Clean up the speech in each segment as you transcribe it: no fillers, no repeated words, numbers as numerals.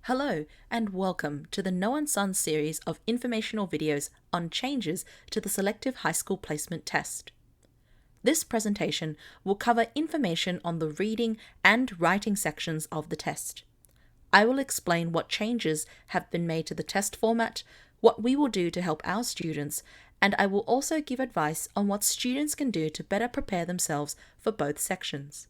Hello, and welcome to the No and Son series of informational videos on changes to the Selective High School Placement Test. This presentation will cover information on the reading and writing sections of the test. I will explain what changes have been made to the test format, what we will do to help our students, and I will also give advice on what students can do to better prepare themselves for both sections.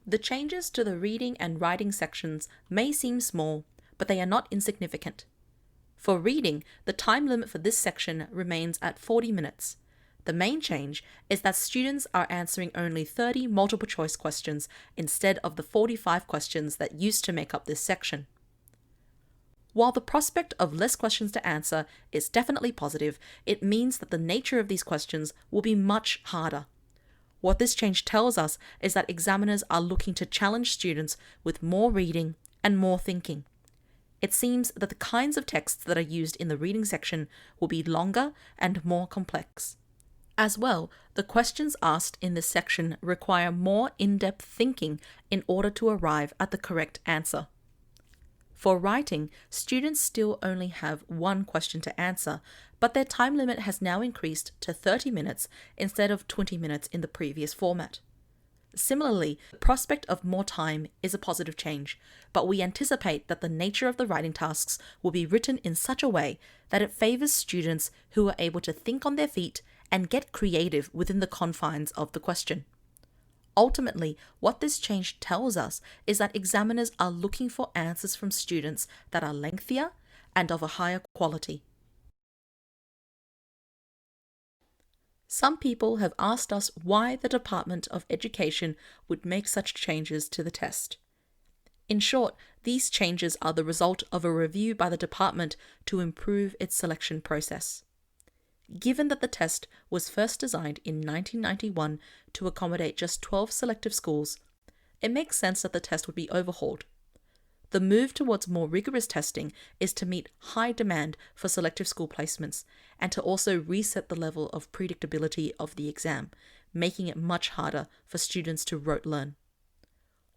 The changes to the reading and writing sections may seem small, but they are not insignificant. For reading, the time limit for this section remains at 40 minutes. The main change is that students are answering only 30 multiple choice questions instead of the 45 questions that used to make up this section. While the prospect of less questions to answer is definitely positive, it means that the nature of these questions will be much harder. What this change tells us is that examiners are looking to challenge students with more reading and more thinking. It seems that the kinds of texts that are used in the reading section will be longer and more complex. As well, the questions asked in this section require more in-depth thinking in order to arrive at the correct answer. For writing, students still only have one question to answer, but their time limit has now increased to 30 minutes instead of 20 minutes in the previous format. Similarly, the prospect of more time is a positive change, but we anticipate that the nature of the writing tasks will be written in such a way that it favors students who are able to think on their feet and get creative within the confines of the question. Ultimately, what this change tells us is that examiners are looking for answers from students that are lengthier and of a higher quality. Some people have asked us why the Department of Education would make such changes to the test. In short, these changes are the result of a review by the department to improve its selection process. Given that the test was first designed in 1991 to accommodate just 12 selective schools, it makes sense that the test would be overhauled. The move towards more rigorous testing is to meet high demand for selective school placements and to also reset the level of predictability of the exam, making it much harder for students to rote learn.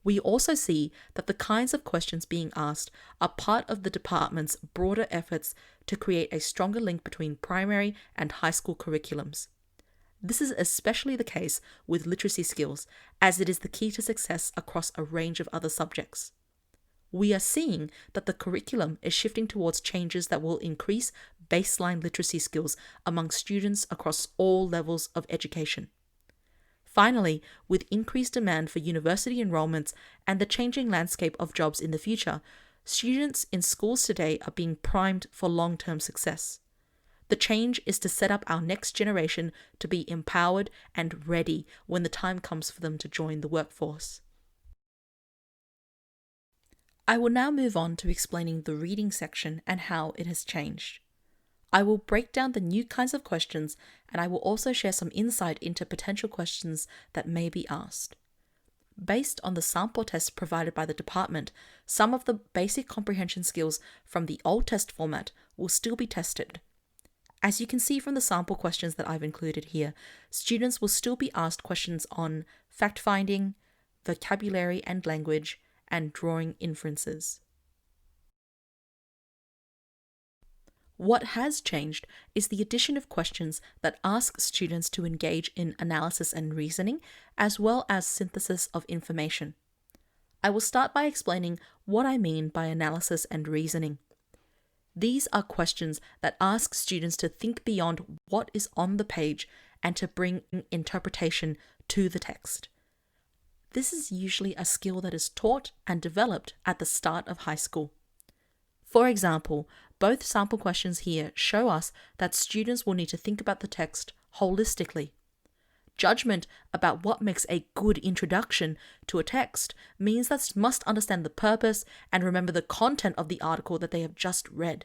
We also see that the kinds of questions being asked are part of the department's broader efforts to create a stronger link between primary and high school curriculums. This is especially the case with literacy skills, as it is the key to success across a range of other subjects. We are seeing that the curriculum is shifting towards changes that will increase baseline literacy skills among students across all levels of education. Finally, with increased demand for university enrollments and the changing landscape of jobs in the future, students in schools today are being primed for long-term success. The change is to set up our next generation to be empowered and ready when the time comes for them to join the workforce. I will now move on to explaining the reading section and how it has changed. I will break down the new kinds of questions, and I will also share some insight into potential questions that may be asked. Based on the sample tests provided by the department, some of the basic comprehension skills from the old test format will still be tested. As you can see from the sample questions that I've included here, students will still be asked questions on fact-finding, vocabulary and language, and drawing inferences. What has changed is the addition of questions that ask students to engage in analysis and reasoning, as well as synthesis of information. I will start by explaining what I mean by analysis and reasoning. These are questions that ask students to think beyond what is on the page and to bring interpretation to the text. This is usually a skill that is taught and developed at the start of high school. For example, both sample questions here show us that students will need to think about the text holistically. Judgment about what makes a good introduction to a text means that students must understand the purpose and remember the content of the article that they have just read.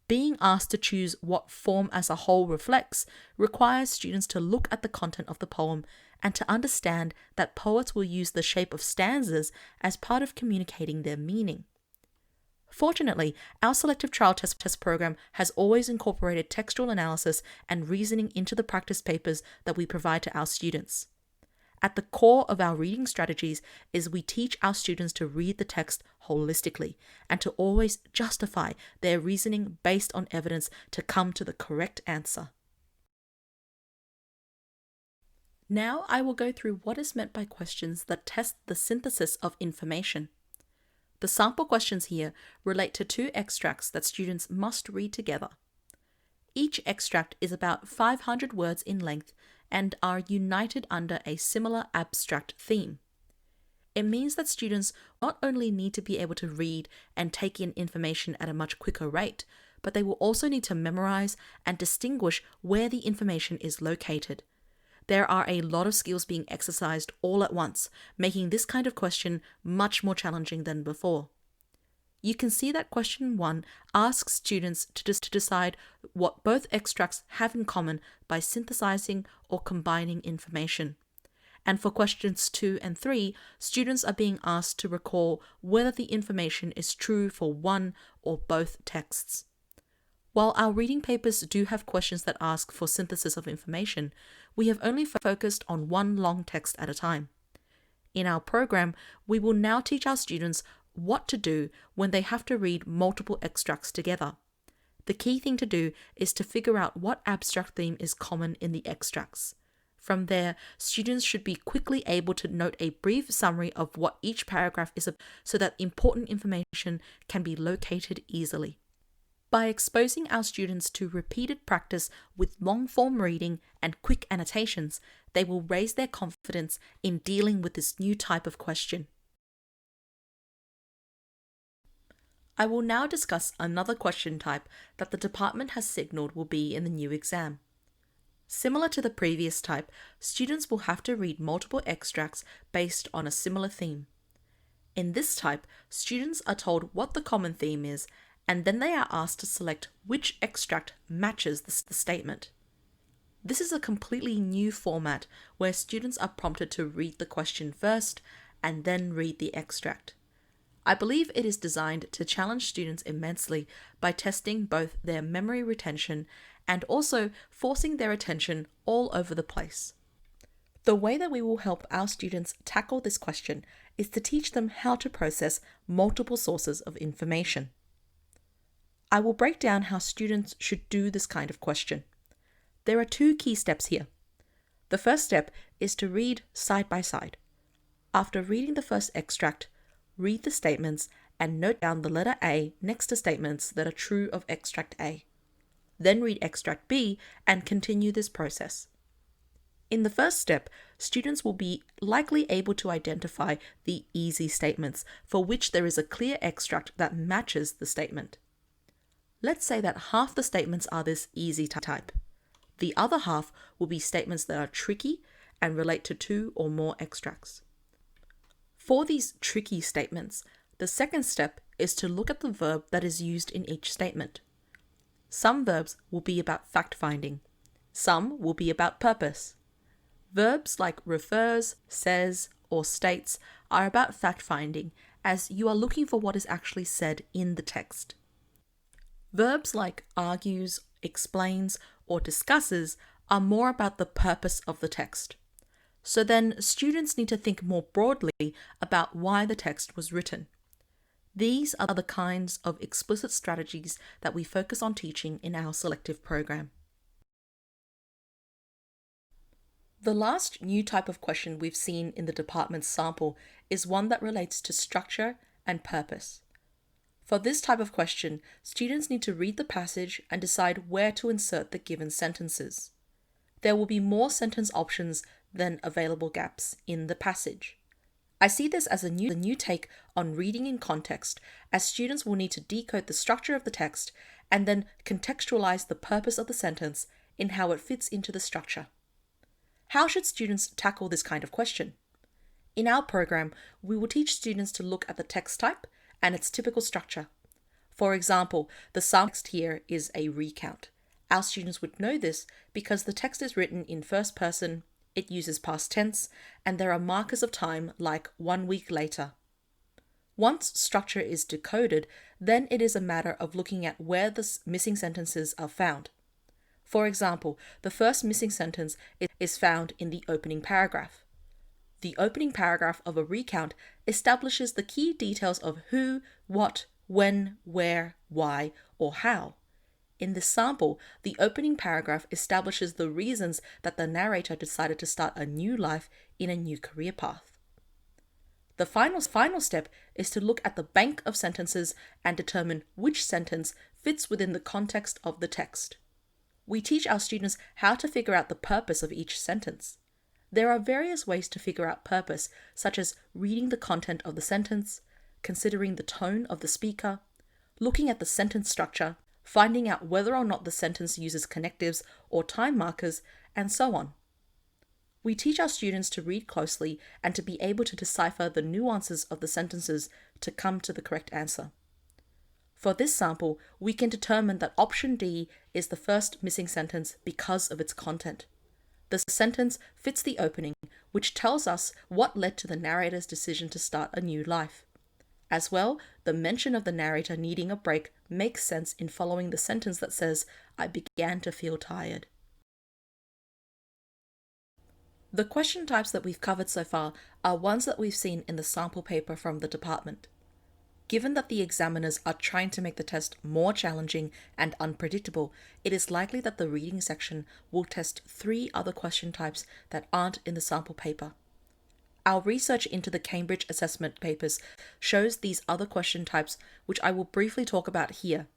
Being asked to choose what form as a whole reflects requires students to look at the content of the poem and to understand that poets will use the shape of stanzas as part of communicating their meaning. Fortunately, our selective trial test program has always incorporated textual analysis and reasoning into the practice papers that we provide to our students. At the core of our reading strategies is we teach our students to read the text holistically and to always justify their reasoning based on evidence to come to the correct answer. Now I will go through what is meant by questions that test the synthesis of information. The sample questions here relate to 2 extracts that students must read together. Each extract is about 500 words in length and are united under a similar abstract theme. It means that students not only need to be able to read and take in information at a much quicker rate, but they will also need to memorize and distinguish where the information is located. There are a lot of skills being exercised all at once, making this kind of question much more challenging than before. You can see that question 1 asks students to decide what both extracts have in common by synthesizing or combining information. And for questions 2 and 3, students are being asked to recall whether the information is true for one or both texts. While our reading papers do have questions that ask for synthesis of information, we have only focused on one long text at a time. In our program, we will now teach our students what to do when they have to read multiple extracts together. The key thing to do is to figure out what abstract theme is common in the extracts. From there, students should be quickly able to note a brief summary of what each paragraph is about so that important information can be located easily. By exposing our students to repeated practice with long-form reading and quick annotations, they will raise their confidence in dealing with this new type of question. I will now discuss another question type that the department has signaled will be in the new exam. Similar to the previous type, students will have to read multiple extracts based on a similar theme. In this type, students are told what the common theme is, and then they are asked to select which extract matches the statement. This is a completely new format where students are prompted to read the question first and then read the extract. I believe it is designed to challenge students immensely by testing both their memory retention and also forcing their attention all over the place. The way that we will help our students tackle this question is to teach them how to process multiple sources of information. I will break down how students should do this kind of question. There are 2 key steps here. The first step is to read side by side. After reading the first extract, read the statements and note down the letter A next to statements that are true of extract A. Then read extract B and continue this process. In the first step, students will be likely able to identify the easy statements for which there is a clear extract that matches the statement. Let's say that half the statements are this easy type. The other half will be statements that are tricky and relate to 2 or more extracts. For these tricky statements, the second step is to look at the verb that is used in each statement. Some verbs will be about fact-finding. Some will be about purpose. Verbs like refers, says, or states are about fact-finding, as you are looking for what is actually said in the text. Verbs like argues, explains, or discusses are more about the purpose of the text. So then students need to think more broadly about why the text was written. These are the kinds of explicit strategies that we focus on teaching in our selective program. The last new type of question we've seen in the department's sample is one that relates to structure and purpose. For this type of question, students need to read the passage and decide where to insert the given sentences. There will be more sentence options than available gaps in the passage. I see this as a new take on reading in context, as students will need to decode the structure of the text and then contextualize the purpose of the sentence in how it fits into the structure. How should students tackle this kind of question? In our program, we will teach students to look at the text type and its typical structure. For example, the sample text here is a recount. Our students would know this because the text is written in first person, it uses past tense, and there are markers of time like 1 week later. Once structure is decoded, then it is a matter of looking at where the missing sentences are found. For example, the first missing sentence is found in the opening paragraph. The opening paragraph of a recount establishes the key details of who, what, when, where, why, or how. In this sample, the opening paragraph establishes the reasons that the narrator decided to start a new life in a new career path. The final step is to look at the bank of sentences and determine which sentence fits within the context of the text. We teach our students how to figure out the purpose of each sentence. There are various ways to figure out purpose, such as reading the content of the sentence, considering the tone of the speaker, looking at the sentence structure, finding out whether or not the sentence uses connectives or time markers, and so on. We teach our students to read closely and to be able to decipher the nuances of the sentences to come to the correct answer. For this sample, we can determine that option D is the first missing sentence because of its content. The sentence fits the opening, which tells us what led to the narrator's decision to start a new life. As well, the mention of the narrator needing a break makes sense in following the sentence that says, "I began to feel tired." The question types that we've covered so far are ones that we've seen in the sample paper from the department. Given that the examiners are trying to make the test more challenging and unpredictable, it is likely that the reading section will test 3 other question types that aren't in the sample paper. Our research into the Cambridge assessment papers shows these other question types, which I will briefly talk about here.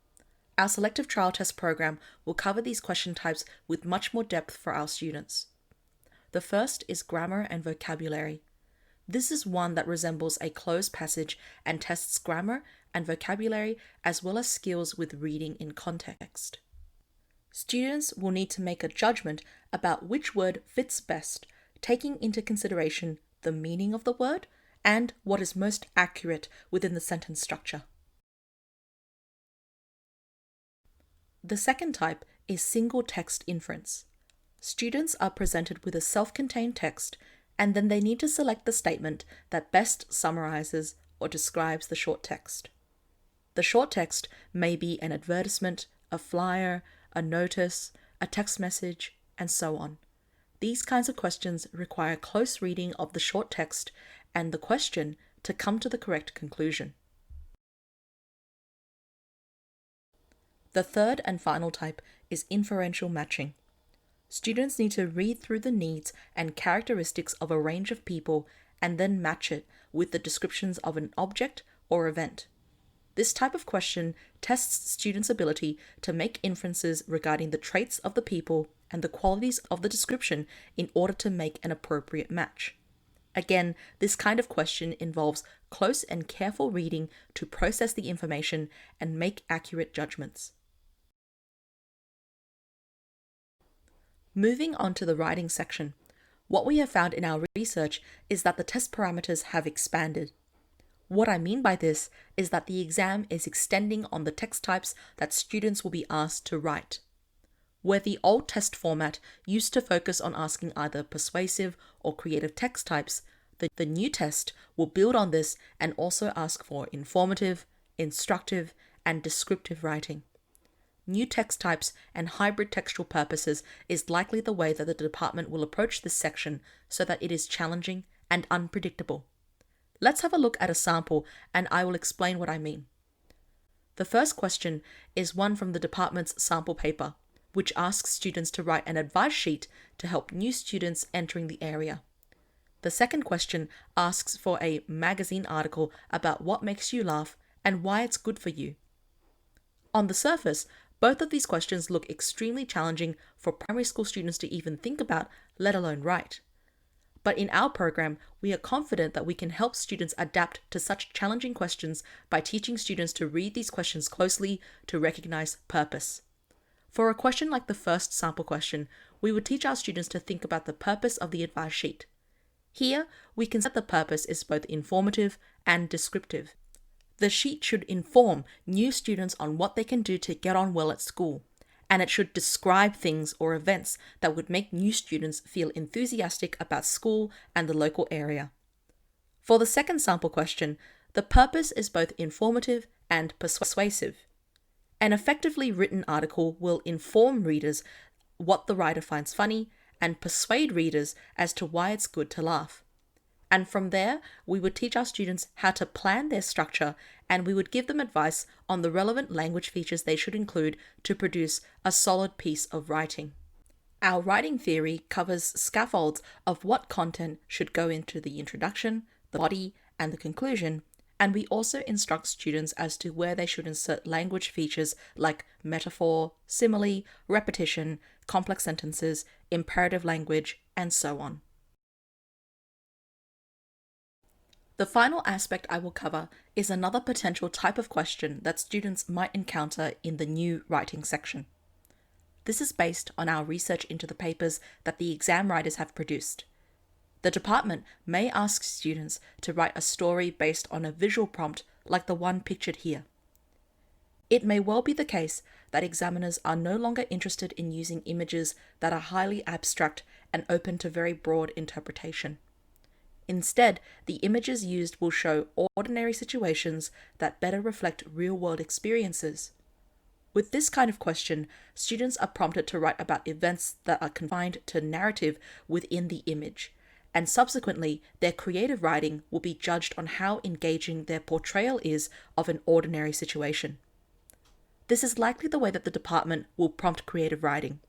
Our selective trial test program will cover these question types with much more depth for our students. The first is grammar and vocabulary. This is one that resembles a closed passage and tests grammar and vocabulary as well as skills with reading in context. Students will need to make a judgment about which word fits best, taking into consideration the meaning of the word and what is most accurate within the sentence structure. The second type is single text inference. Students are presented with a self-contained text, and then they need to select the statement that best summarizes or describes the short text. The short text may be an advertisement, a flyer, a notice, a text message, and so on. These kinds of questions require close reading of the short text and the question to come to the correct conclusion. The third and final type is inferential matching. Students need to read through the needs and characteristics of a range of people and then match it with the descriptions of an object or event. This type of question tests students' ability to make inferences regarding the traits of the people and the qualities of the description in order to make an appropriate match. Again, this kind of question involves close and careful reading to process the information and make accurate judgments. Moving on to the writing section, what we have found in our research is that the test parameters have expanded. What I mean by this is that the exam is extending on the text types that students will be asked to write. Where the old test format used to focus on asking either persuasive or creative text types, the new test will build on this and also ask for informative, instructive, and descriptive writing. New text types and hybrid textual purposes is likely the way that the department will approach this section so that it is challenging and unpredictable. Let's have a look at a sample and I will explain what I mean. The first question is one from the department's sample paper, which asks students to write an advice sheet to help new students entering the area. The second question asks for a magazine article about what makes you laugh and why it's good for you. On the surface, both of these questions look extremely challenging for primary school students to even think about, let alone write. But in our program, we are confident that we can help students adapt to such challenging questions by teaching students to read these questions closely to recognize purpose. For a question like the first sample question, we would teach our students to think about the purpose of the advice sheet. Here, we can set the purpose is both informative and descriptive. The sheet should inform new students on what they can do to get on well at school, and it should describe things or events that would make new students feel enthusiastic about school and the local area. For the second sample question, the purpose is both informative and persuasive. An effectively written article will inform readers what the writer finds funny and persuade readers as to why it's good to laugh. And from there, we would teach our students how to plan their structure, and we would give them advice on the relevant language features they should include to produce a solid piece of writing. Our writing theory covers scaffolds of what content should go into the introduction, the body, and the conclusion, and we also instruct students as to where they should insert language features like metaphor, simile, repetition, complex sentences, imperative language, and so on. The final aspect I will cover is another potential type of question that students might encounter in the new writing section. This is based on our research into the papers that the exam writers have produced. The department may ask students to write a story based on a visual prompt like the one pictured here. It may well be the case that examiners are no longer interested in using images that are highly abstract and open to very broad interpretation. Instead, the images used will show ordinary situations that better reflect real-world experiences. With this kind of question, students are prompted to write about events that are confined to narrative within the image, and subsequently, their creative writing will be judged on how engaging their portrayal is of an ordinary situation. This is likely the way that the department will prompt creative writing.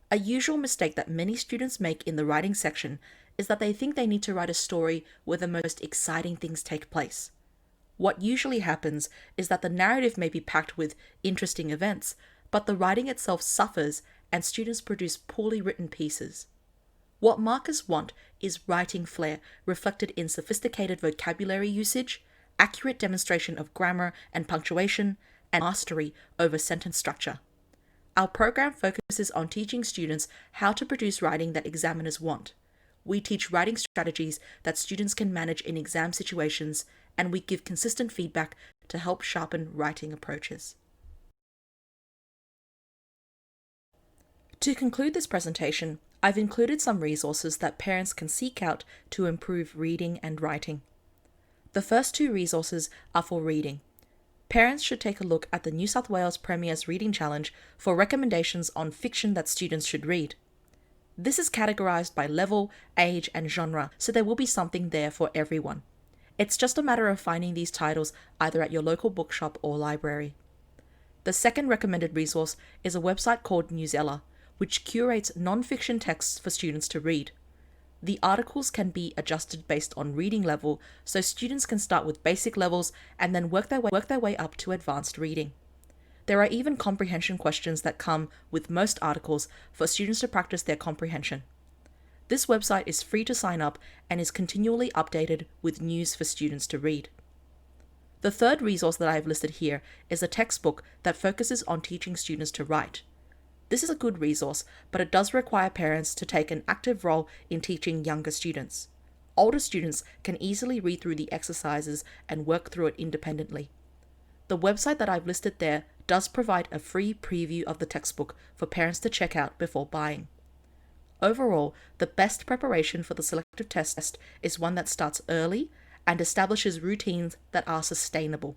A usual mistake that many students make in the writing section is that they think they need to write a story where the most exciting things take place. What usually happens is that the narrative may be packed with interesting events, but the writing itself suffers and students produce poorly written pieces. What markers want is writing flair reflected in sophisticated vocabulary usage, accurate demonstration of grammar and punctuation, and mastery over sentence structure. Our program focuses on teaching students how to produce writing that examiners want. We teach writing strategies that students can manage in exam situations, and we give consistent feedback to help sharpen writing approaches. To conclude this presentation, I've included some resources that parents can seek out to improve reading and writing. The first two resources are for reading. Parents should take a look at the New South Wales Premier's Reading Challenge for recommendations on fiction that students should read. This is categorized by level, age, and genre, so there will be something there for everyone. It's just a matter of finding these titles either at your local bookshop or library. The second recommended resource is a website called Newsella, which curates non-fiction texts for students to read. The articles can be adjusted based on reading level, so students can start with basic levels and then work their way up to advanced reading. There are even comprehension questions that come with most articles for students to practice their comprehension. This website is free to sign up and is continually updated with news for students to read. The third resource that I have listed here is a textbook that focuses on teaching students to write. This is a good resource, but it does require parents to take an active role in teaching younger students. Older students can easily read through the exercises and work through it independently. The website that I've listed there does provide a free preview of the textbook for parents to check out before buying. Overall, the best preparation for the selective test is one that starts early and establishes routines that are sustainable.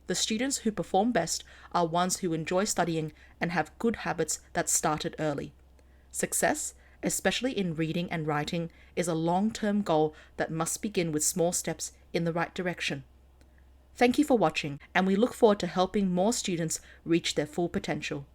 The students who perform best are ones who enjoy studying and have good habits that started early. Success, especially in reading and writing, is a long-term goal that must begin with small steps in the right direction. Thank you for watching, and we look forward to helping more students reach their full potential.